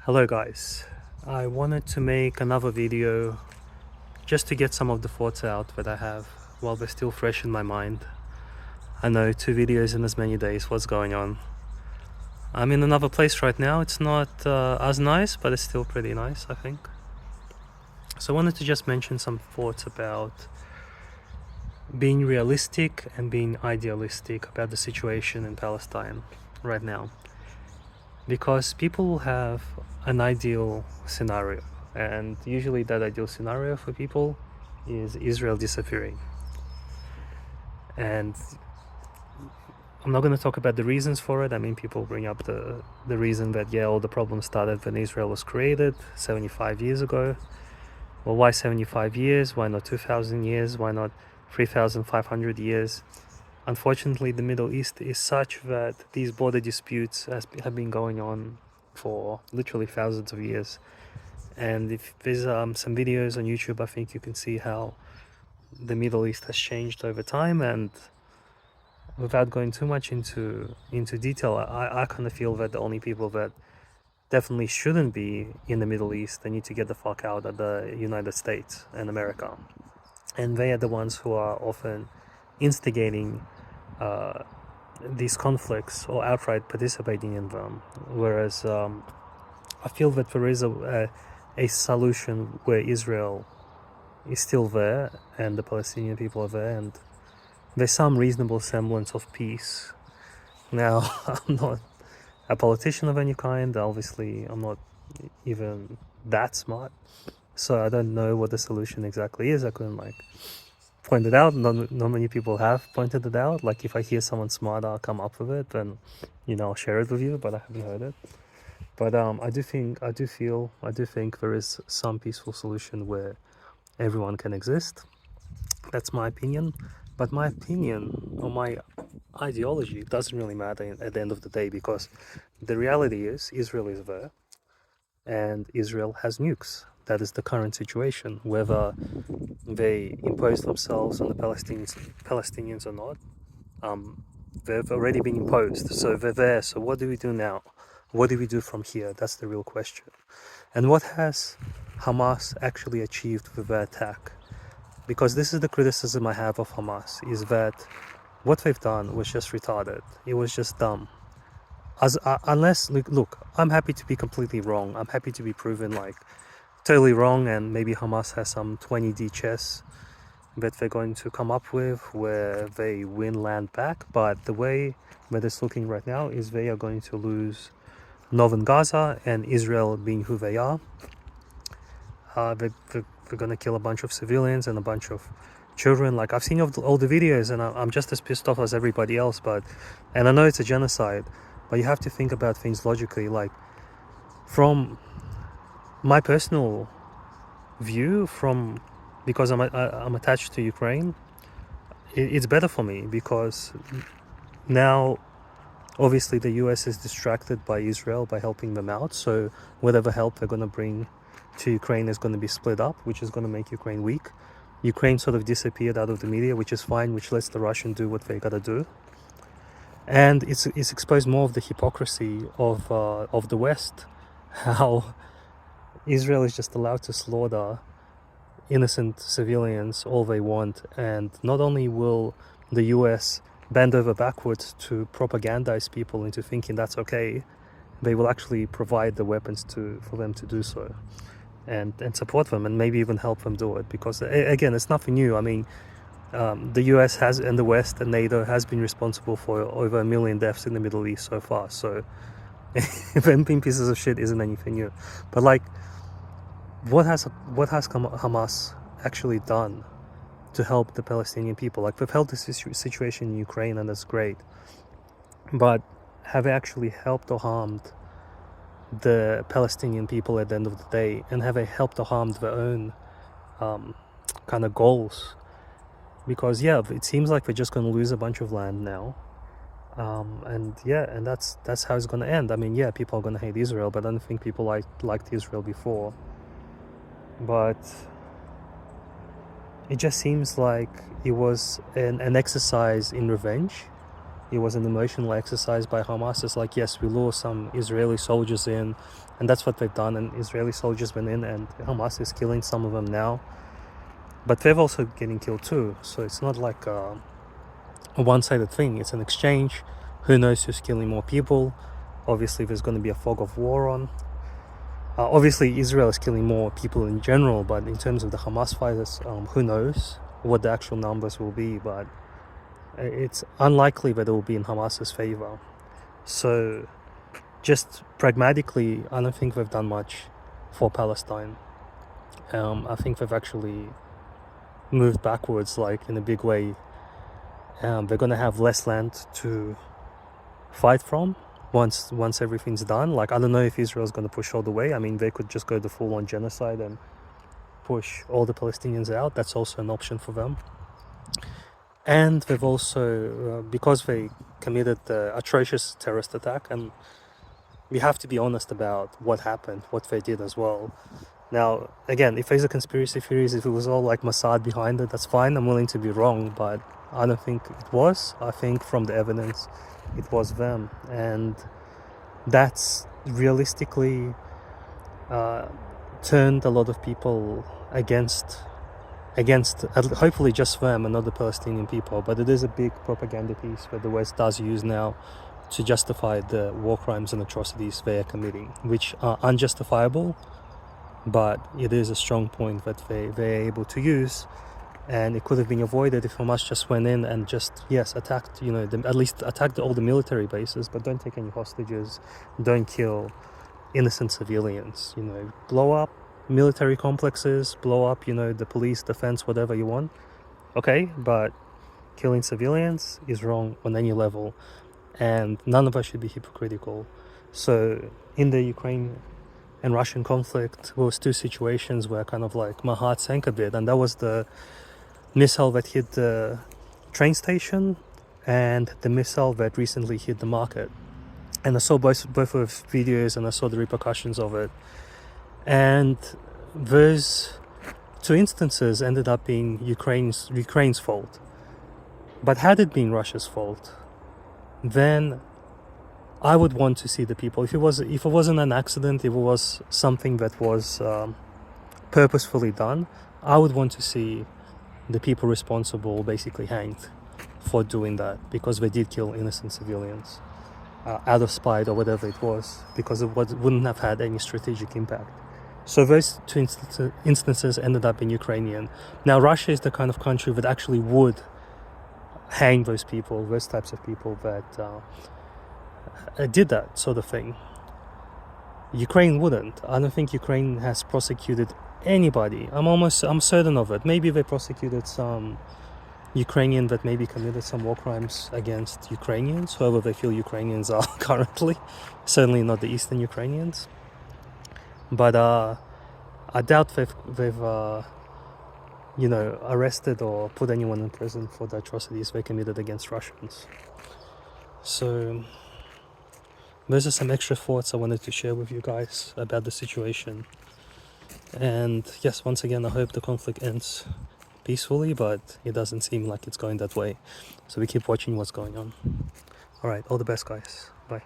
Hello guys, I wanted to make another video just to get some of the thoughts out that I have while they're still fresh in my mind. I know 2 videos in as many days, what's going on? I'm in another place right now. It's not as nice, but it's still pretty nice, I think. So I wanted to just mention some thoughts about being realistic and being idealistic about the situation in Palestine right now. Because people have an ideal scenario, and usually that ideal scenario for people is Israel disappearing. And I'm not going to talk about the reasons for it. I mean, people bring up the reason that, yeah, all the problems started when Israel was created 75 years ago. Well, why 75 years? Why not 2,000 years? Why not 3,500 years? Unfortunately, the Middle East is such that these border disputes have been going on for literally thousands of years. And if there's some videos on YouTube, I think you can see how the Middle East has changed over time. And without going too much into detail, I kind of feel that the only people that definitely shouldn't be in the Middle East, they need to get the fuck out of the United States and America. And they are the ones who are often instigating these conflicts or outright participating in them. Whereas I feel that there is a solution where Israel is still there and the Palestinian people are there, and there's some reasonable semblance of peace. Now, I'm not a politician of any kind. Obviously, I'm not even that smart, so I don't know what the solution exactly is. I couldn't point it out. Not many people have pointed it out. Like, if I hear someone smart, I'll come up with it, and I'll share it with you. But I haven't heard it. But I do think there is some peaceful solution where everyone can exist. That's my opinion. But my opinion or my ideology doesn't really matter at the end of the day, because the reality is Israel is there and Israel has nukes. That is the current situation. Whether they impose themselves on the Palestinians or not, they've already been imposed. So they're there. So what do we do now? What do we do from here? That's the real question. And what has Hamas actually achieved with their attack? Because this is the criticism I have of Hamas, is that what they've done was just retarded. It was just dumb. Unless, look, I'm happy to be completely wrong. I'm happy to be proven totally wrong, and maybe Hamas has some 20D chess that they're going to come up with where they win land back. But the way that it's looking right now is they are going to lose northern Gaza, and Israel being who they are, they're going to kill a bunch of civilians and a bunch of children. Like, I've seen all the videos, and I'm just as pissed off as everybody else. And I know it's a genocide, but you have to think about things logically. Like, from my personal view, because I'm attached to Ukraine, it's better for me, because now obviously the US is distracted by Israel by helping them out. So whatever help they're going to bring to Ukraine is going to be split up, which is going to make Ukraine weak. Ukraine sort of disappeared out of the media, which is fine, which lets the Russian do what they got to do. And it's exposed more of the hypocrisy of the West, how Israel is just allowed to slaughter innocent civilians all they want, and not only will the US bend over backwards to propagandize people into thinking that's okay, they will actually provide the weapons for them to do so, and support them, and maybe even help them do it. Because again, it's nothing new. I mean, the US has, and the West and NATO has been responsible for over 1 million deaths in the Middle East so far. So them being pieces of shit isn't anything new. But what has Hamas actually done to help the Palestinian people? Like, they've helped the situation in Ukraine, and that's great. But have they actually helped or harmed the Palestinian people at the end of the day? And have they helped or harmed their own kind of goals? Because it seems like they're just going to lose a bunch of land now. And that's how it's going to end. I mean, people are going to hate Israel, but I don't think people liked Israel before. But it just seems like it was an exercise in revenge, It was an emotional exercise by Hamas. It's like, yes, we lure some Israeli soldiers in, and that's what they've done. And Israeli soldiers went in, and Hamas is killing some of them now. But they're also getting killed too. So it's not like a one-sided thing. It's an exchange. Who knows who's killing more people? Obviously, there's going to be a fog of war on. Obviously, Israel is killing more people in general, but in terms of the Hamas fighters, who knows what the actual numbers will be, but it's unlikely that it will be in Hamas's favor. So, just pragmatically, I don't think they've done much for Palestine. I think they've actually moved backwards, like in a big way. They're going to have less land to fight from once everything's done. Like, I don't know if Israel's going to push all the way. I mean, they could just go the full-on genocide and push all the Palestinians out. That's also an option for them. And they've also, because they committed the atrocious terrorist attack, and we have to be honest about what happened, what they did as well. Now, again, if there's a conspiracy theories, if it was all like Mossad behind it, that's fine. I'm willing to be wrong, but I don't think it was. I think from the evidence, it was them. And that's realistically turned a lot of people against hopefully just them and not the Palestinian people. But it is a big propaganda piece that the West does use now to justify the war crimes and atrocities they are committing, which are unjustifiable, but it is a strong point that they're able to use. And it could have been avoided if Hamas just went in and just, yes, attacked, at least attacked all the military bases, but don't take any hostages, don't kill innocent civilians, blow up military complexes, blow up, the police, defense, whatever you want. Okay, but killing civilians is wrong on any level, and none of us should be hypocritical. So in the Ukraine and Russian conflict, there was two situations where kind of like my heart sank a bit, and that was the missile that hit the train station and the missile that recently hit the market. And I saw both of videos, and I saw the repercussions of it. And those two instances ended up being Ukraine's fault. But had it been Russia's fault, then I would want to see the people. If it wasn't an accident, if it was something that was purposefully done, I would want to see the people responsible basically hanged for doing that, because they did kill innocent civilians out of spite or whatever it was, because it wouldn't have had any strategic impact. So those two instances ended up in Ukrainian. Now, Russia is the kind of country that actually would hang those types of people that did that sort of thing. Ukraine wouldn't. I don't think Ukraine has prosecuted anybody. I'm certain of it. Maybe they prosecuted some Ukrainian that maybe committed some war crimes against Ukrainians, whoever they feel Ukrainians are currently. Certainly not the Eastern Ukrainians. But I doubt they've arrested or put anyone in prison for the atrocities they committed against Russians. So those are some extra thoughts I wanted to share with you guys about the situation. And yes, once again, I hope the conflict ends peacefully, but it doesn't seem like it's going that way. So we keep watching what's going on. All right, all the best, guys. Bye.